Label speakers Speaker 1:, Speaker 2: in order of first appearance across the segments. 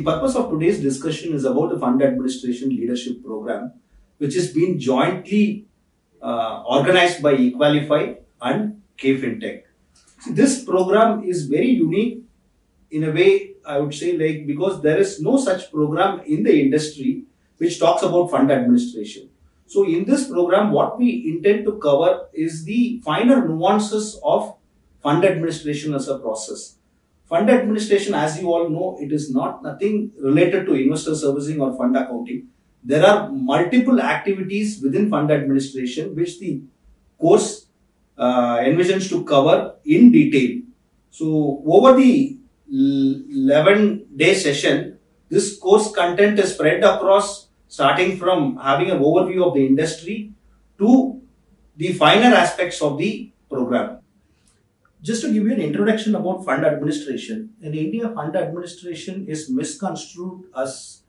Speaker 1: purpose of today's discussion is about the Fund Administration Leadership Program, which is being jointly organized by Equalifi and KFintech. This program is very unique in a way, I would say, because there is no such program in the industry which talks about fund administration. So in this program, what we intend to cover is the finer nuances of fund administration as a process. Fund administration, as you all know, it is nothing related to investor servicing or fund accounting. There are multiple activities within fund administration which the course envisions to cover in detail. So over the 11-day session, this course content is spread across, starting from having an overview of the industry to the finer aspects of the program. Just to give you an introduction about fund administration, in India, fund administration is misconstrued as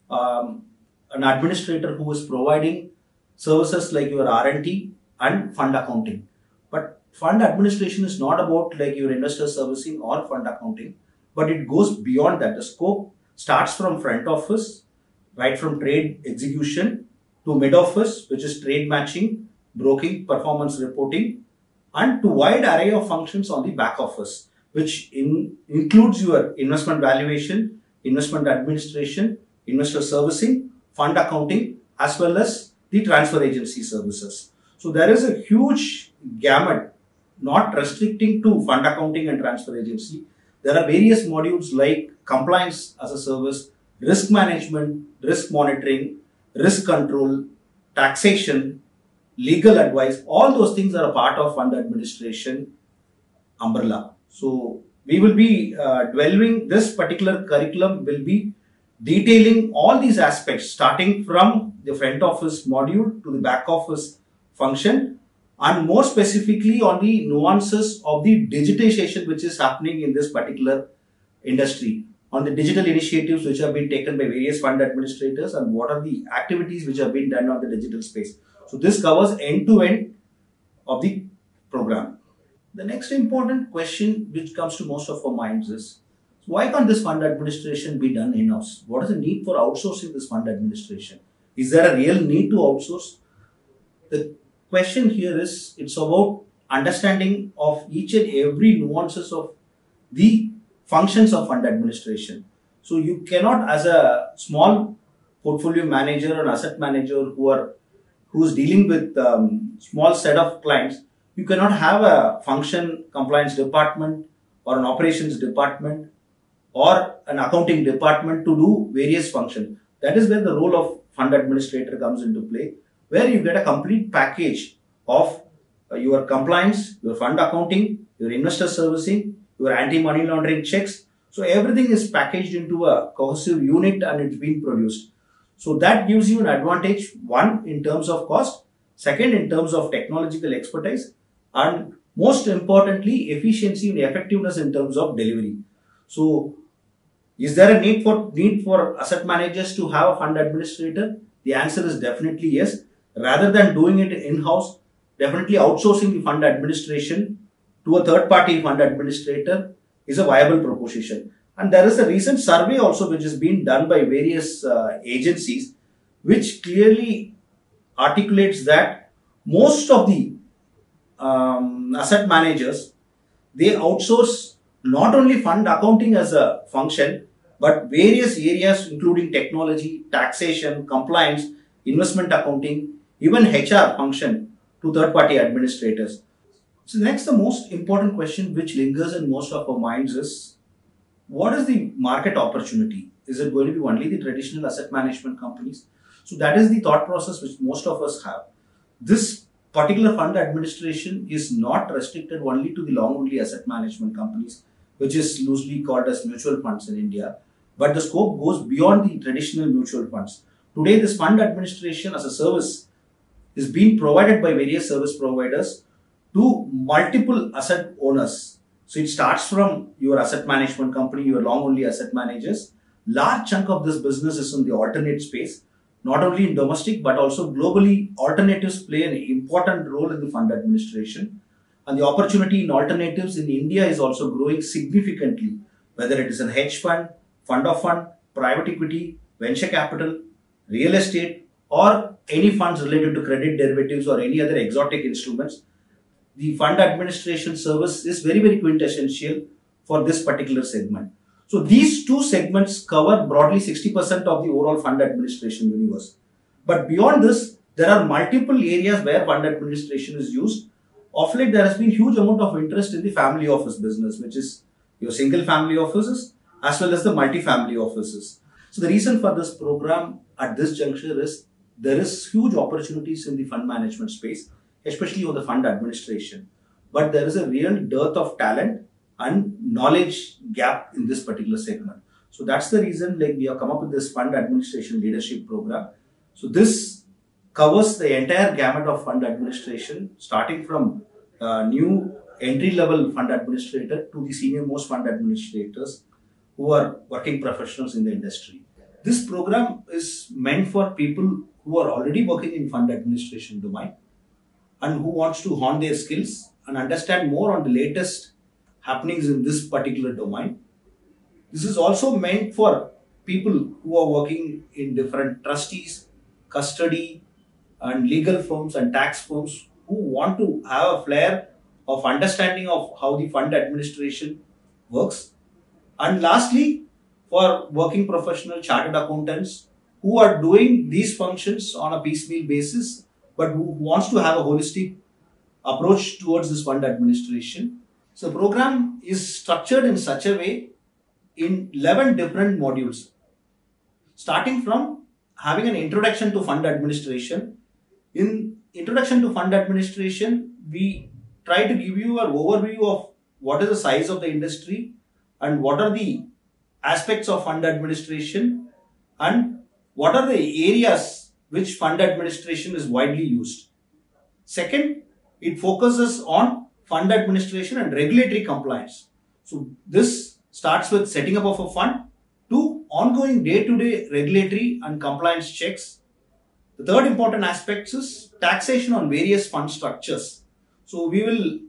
Speaker 1: an administrator who is providing services like your R&D and fund accounting. But fund administration is not about like your investor servicing or fund accounting, but it goes beyond that. The scope starts from front office, right from trade execution to mid office, which is trade matching, broking, performance reporting, and to wide array of functions on the back office, which includes your investment valuation, investment administration, investor servicing, fund accounting, as well as the transfer agency services. So there is a huge gamut, not restricting to fund accounting and transfer agency. There are various modules like compliance as a service, risk management, risk monitoring, risk control, taxation, legal advice. All those things are a part of fund administration umbrella. So we will be this particular curriculum will be detailing all these aspects, starting from the front office module to the back office function, and more specifically on the nuances of the digitization which is happening in this particular industry, on the digital initiatives which have been taken by various fund administrators, and what are the activities which have been done on the digital space. So this covers end-to-end of the program. The next important question which comes to most of our minds is, why can't this fund administration be done in-house? What is the need for outsourcing this fund administration? Is there a real need to outsource? The question here is, it's about understanding of each and every nuances of the functions of fund administration. So you cannot, as a small portfolio manager or asset manager who's dealing with small set of clients, you cannot have a function compliance department or an operations department or an accounting department to do various functions. That is where the role of fund administrator comes into play, where you get a complete package of your compliance, your fund accounting, your investor servicing, your anti-money laundering checks. So everything is packaged into a cohesive unit and it's being produced. So that gives you an advantage, one, in terms of cost, second, in terms of technological expertise, and most importantly, efficiency and effectiveness in terms of delivery. So is there a need for asset managers to have a fund administrator? The answer is definitely yes. Rather than doing it in-house, definitely outsourcing the fund administration to a third-party fund administrator is a viable proposition. And there is a recent survey also which is being done by various agencies, which clearly articulates that most of the asset managers, they outsource not only fund accounting as a function, but various areas including technology, taxation, compliance, investment accounting, even HR function to third-party administrators. So next, the most important question which lingers in most of our minds is, what is the market opportunity? Is it going to be only the traditional asset management companies? So that is the thought process which most of us have. This particular fund administration is not restricted only to the long-only asset management companies, which is loosely called as mutual funds in India. But the scope goes beyond the traditional mutual funds. Today, this fund administration as a service is being provided by various service providers to multiple asset owners. So it starts from your asset management company, your long-only asset managers. Large chunk of this business is in the alternate space, not only in domestic, but also globally. Alternatives play an important role in the fund administration. And the opportunity in alternatives in India is also growing significantly, whether it is a hedge fund, fund of fund, private equity, venture capital, real estate, or any funds related to credit derivatives or any other exotic instruments, the fund administration service is very, very quintessential for this particular segment. So these two segments cover broadly 60% of the overall fund administration universe. But beyond this, there are multiple areas where fund administration is used. Of late, there has been huge amount of interest in the family office business, which is your single family offices as well as the multi-family offices. So the reason for this program at this juncture is there is huge opportunities in the fund management space, especially on the fund administration. But there is a real dearth of talent and knowledge gap in this particular segment. So that's the reason we have come up with this fund administration leadership program. So this covers the entire gamut of fund administration, starting from new entry-level fund administrator to the senior most fund administrators who are working professionals in the industry. This program is meant for people who are already working in fund administration domain and who wants to hone their skills and understand more on the latest happenings in this particular domain. This is also meant for people who are working in different trustees, custody, and legal firms and tax firms who want to have a flair of understanding of how the fund administration works. And lastly, for working professional chartered accountants who are doing these functions on a piecemeal basis, but who wants to have a holistic approach towards this fund administration. So the program is structured in such a way in 11 different modules, starting from having an introduction to fund administration. In introduction to fund administration, we try to give you an overview of what is the size of the industry and what are the aspects of fund administration and what are the areas which fund administration is widely used. Second, it focuses on fund administration and regulatory compliance. So this starts with setting up of a fund to ongoing day-to-day regulatory and compliance checks. The third important aspect is taxation on various fund structures. So we will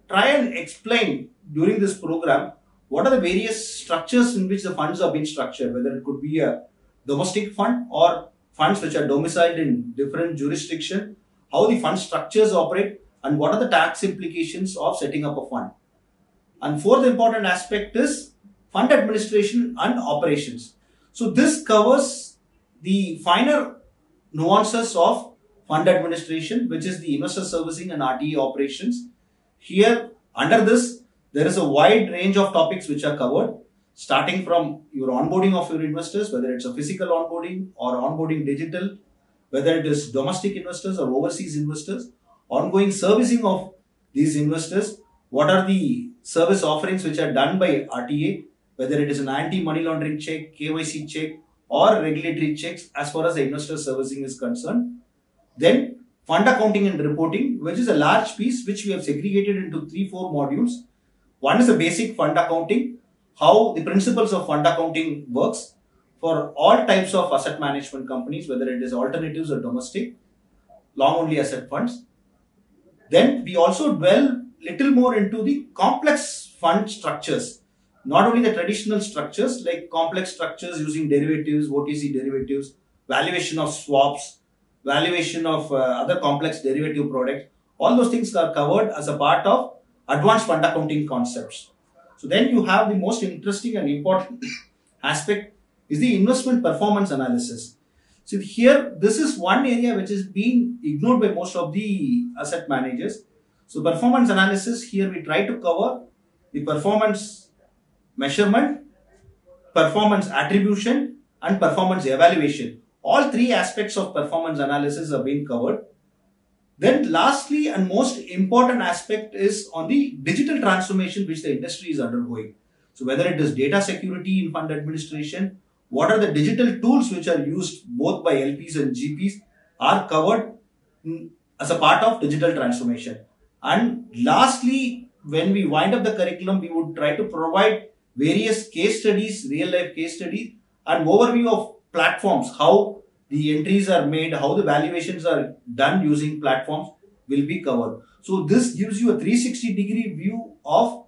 Speaker 1: try and explain during this program what are the various structures in which the funds are being structured, whether it could be a domestic fund or funds which are domiciled in different jurisdiction, how the fund structures operate, and what are the tax implications of setting up a fund. And fourth important aspect is fund administration and operations. So this covers the finer nuances of fund administration, which is the investor servicing and RTA operations. Here, under this, there is a wide range of topics which are covered, starting from your onboarding of your investors, whether it's a physical onboarding or onboarding digital, whether it is domestic investors or overseas investors, ongoing servicing of these investors, what are the service offerings which are done by RTA, whether it is an anti-money laundering check, KYC check, or regulatory checks as far as the investor servicing is concerned. Then fund accounting and reporting, which is a large piece which we have segregated into 3-4 modules. One is the basic fund accounting, how the principles of fund accounting works for all types of asset management companies, whether it is alternatives or domestic, long only asset funds. Then we also dwell little more into the complex fund structures, not only the traditional structures like complex structures using derivatives, OTC derivatives, valuation of swaps, valuation of other complex derivative products. All those things are covered as a part of advanced fund accounting concepts. So then you have the most interesting and important aspect is the investment performance analysis. So here, this is one area which is being ignored by most of the asset managers. So performance analysis, here we try to cover the performance measurement, performance attribution, and performance evaluation. All three aspects of performance analysis are being covered. Then lastly and most important aspect is on the digital transformation which the industry is undergoing. So whether it is data security in fund administration, what are the digital tools which are used both by LPs and GPs are covered as a part of digital transformation. And lastly, when we wind up the curriculum, we would try to provide various case studies, real life case studies, and overview of platforms, how the entries are made, how the valuations are done using platforms will be covered. So this gives you a 360-degree view of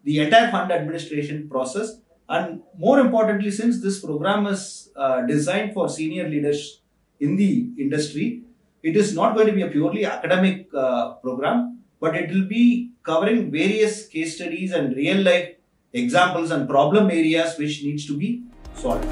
Speaker 1: the entire fund administration process, And more importantly, since this program is designed for senior leaders in the industry, it is not going to be a purely academic program, but it will be covering various case studies and real life examples and problem areas which needs to be solved.